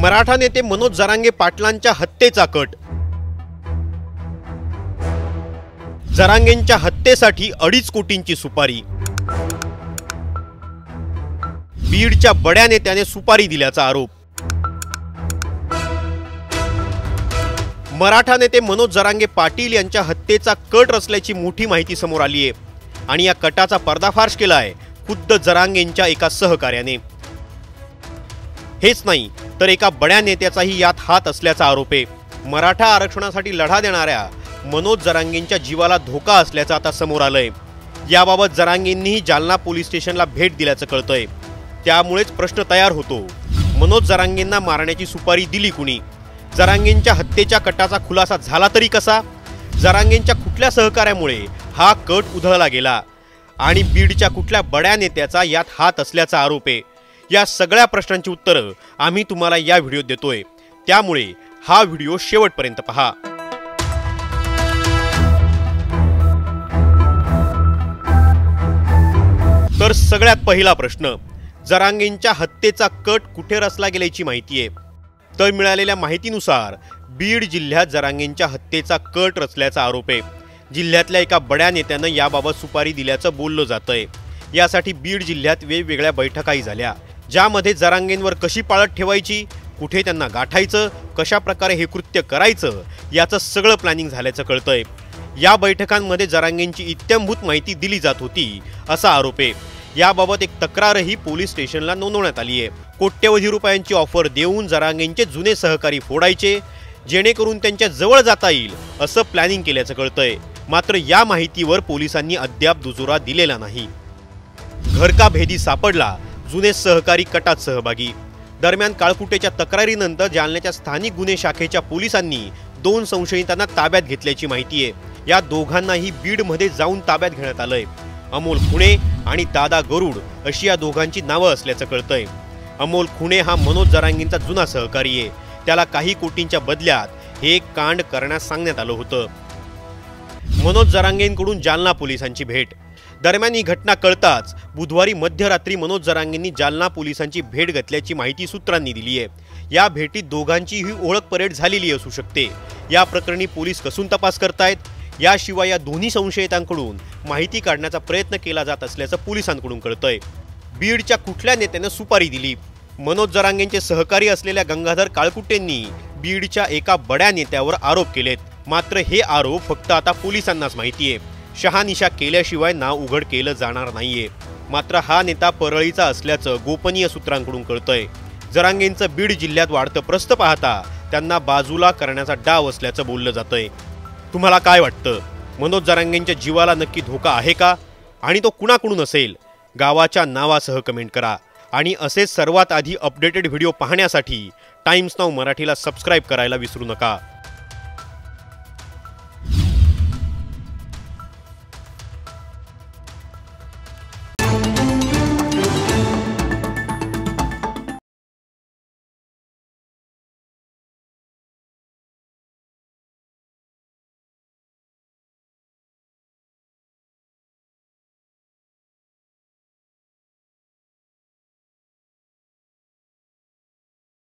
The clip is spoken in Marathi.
मराठा नेते मनोज जरांगे पाटलांच्या हत्येचा कट। जरांगेंच्या हत्येसाठी 2.5 कोटींची सुपारी। बीडच्या बड्या नेत्याने सुपारी दिल्याचा आरोप। मराठा नेते मनोज जरांगे पाटील यांच्या हत्येचा कट रचल्याची मोठी माहिती समोर आली आहे आणि या कटाचा पर्दाफाश केलाय खुद्द जरांगेंच्या एका सहकार्याने। हेच नाही तर एका बड्या नेत्याचाही यात हात असल्याचा आरोप आहे। मराठा आरक्षणासाठी लढा देणाऱ्या मनोज जरांगेंच्या जीवाला धोका असल्याचं आता समोर आलंय। याबाबत जरांगेंनीही जालना पोलीस स्टेशनला भेट दिल्याचं कळतंय। त्यामुळेच प्रश्न तयार होतो, मनोज जरांगेंना मारण्याची सुपारी दिली कुणी? जरांगेंच्या हत्येच्या कटाचा खुलासा झाला तरी कसा? जरांगेंच्या कुठल्या सहकार्यामुळे हा कट उधळला गेला आणि बीडच्या कुठल्या बड्या नेत्याचा यात हात असल्याचा आरोप आहे? या सगळ्या प्रश्नांची उत्तरं आम्ही तुम्हाला या व्हिडिओत देतोय, त्यामुळे हा व्हिडिओ शेवटपर्यंत पहा। तर सगळ्यात पहिला प्रश्न, जरांगेंच्या हत्येचा कट कुठे रचला गेल्याची माहिती आहे। तर मिळालेल्या माहितीनुसार बीड जिल्ह्यात जरांगेंच्या हत्येचा कट रचल्याचा आरोप आहे। जिल्ह्यातल्या एका बड्या नेत्यानं याबाबत सुपारी दिल्याचं बोललं जातंय। यासाठी बीड जिल्ह्यात वेगवेगळ्या बैठकाही झाल्या, ज्यामध्ये जरांगेंवर कशी पाळत ठेवायची, कुठे त्यांना गाठायचं, कशा प्रकारे हे कृत्य करायचं याचं सगळं प्लॅनिंग झाल्याचं कळतंय। या बैठकांमध्ये जरांगेंची इत्थंभूत माहिती दिली जात होती असा आरोप आहे। याबाबत एक तक्रारही पोलीस स्टेशनला नोंदवण्यात आली आहे। कोट्यवधी रुपयांची ऑफर देऊन जरांगेंचे जुने सहकारी फोडायचे, जेणेकरून त्यांच्या जवळ जाता येईल असं प्लॅनिंग केल्याचं कळतंय। मात्र या माहितीवर पोलिसांनी अद्याप दुजोरा दिलेला नाही। घर का भेदी सापडला, जुने सहकारी कटात सहभागी। दरम्यान काळकुटेच्या तक्रारीनंतर जालन्याच्या स्थानिक गुन्हे शाखेच्या पोलिसांनी 2 संशयितांना ताब्यात घेतल्याची माहिती आहे। या दोघांनाही बीडमध्ये जाऊन ताब्यात घेण्यात आलंय। अमोल खुणे आणि दादा गरुड अशी या दोघांची नावं असल्याचं कळतंय। अमोल खुणे हा मनोज जरांगेंचा जुना सहकारी आहे। त्याला काही कोटींच्या बदल्यात हे कांड करण्यास सांगण्यात आलं होतं। मनोज जरांगेंकडून जालना पोलिसांची भेट। दरम्यान ही घटना कळताच बुधवारी मध्यरात्री मनोज जरांगेंनी जालना पोलिसांची भेट घेतल्याची माहिती सूत्रांनी दिली आहे। या भेटीत दोघांचीही ओळख परेड झालेली असू शकते। या प्रकरणी पोलीस कसून तपास करतायत। याशिवाय या दोन्ही संशयितांकडून माहिती काढण्याचा प्रयत्न केला जात असल्याचं पोलिसांकडून कळतंय। बीडच्या कुठल्या नेत्याने सुपारी दिली? मनोज जरांगेंचे सहकारी असलेल्या गंगाधर काळकुटेंनी बीडच्या एका बड्या नेत्यावर आरोप केलेत। मात्र हे आरोप फक्त आता पोलिसांनाच माहिती आहे। शहानिशा केल्याशिवाय नाव उघड केलं जाणार नाहीये। मात्र हा नेता परळीचा असल्याचं गोपनीय सूत्रांकडून कळतंय। जरांगेंचं बीड जिल्ह्यात वाढतं प्रस्थ पाहता त्यांना बाजूला करण्याचा डाव असल्याचं बोललं जातंय। तुम्हाला काय वाटतं? मनोज जरांगेंच्या जीवाला नक्की धोका आहे का? आणि तो कुणाकडून असेल? गावाच्या नावासह कमेंट करा आणि असेच सर्वात आधी अपडेटेड व्हिडिओ पाहण्यासाठी टाइम्स नाऊ मराठीला सबस्क्राइब करायला विसरू नका।